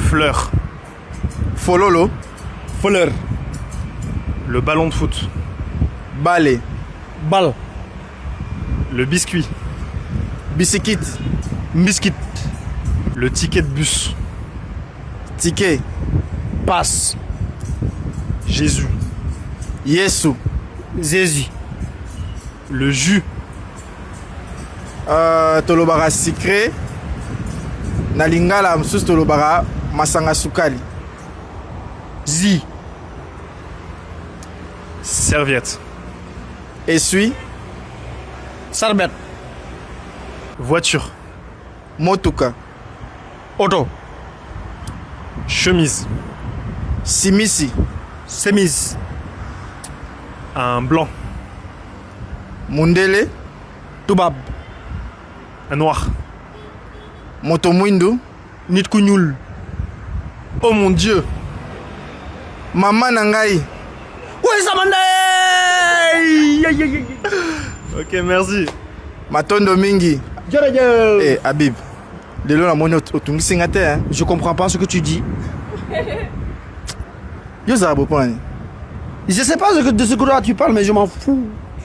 Fleur. Fololo. Fleur. Le ballon de foot. Balai. Balle. Le biscuit. Bicyclette. Biscuit. Le ticket de bus. Ticket. Passe. Jésus. Yesu. Jésus. Le jus. Tolobara sucré. Na lingala msusu tolobara masanga sukali. Zi. Serviette. Essuie. Sarbet. Voiture. Motuka. Auto. Chemise. Simisi. Chemise. Un blanc. Mundele. Toubab. Un noir. Moto mwindu. Nit ku ñuul. Oh mon Dieu. Maman nangai. Ouais, Samandé. Ok, merci. Matondo mingi. Jërëjëf. Eh Habib. Lelo na moni otungisi nga te hein. Je comprends pas ce que tu dis. Yo za bopani. Je sais pas de ce que tu parles, mais je m'en fous.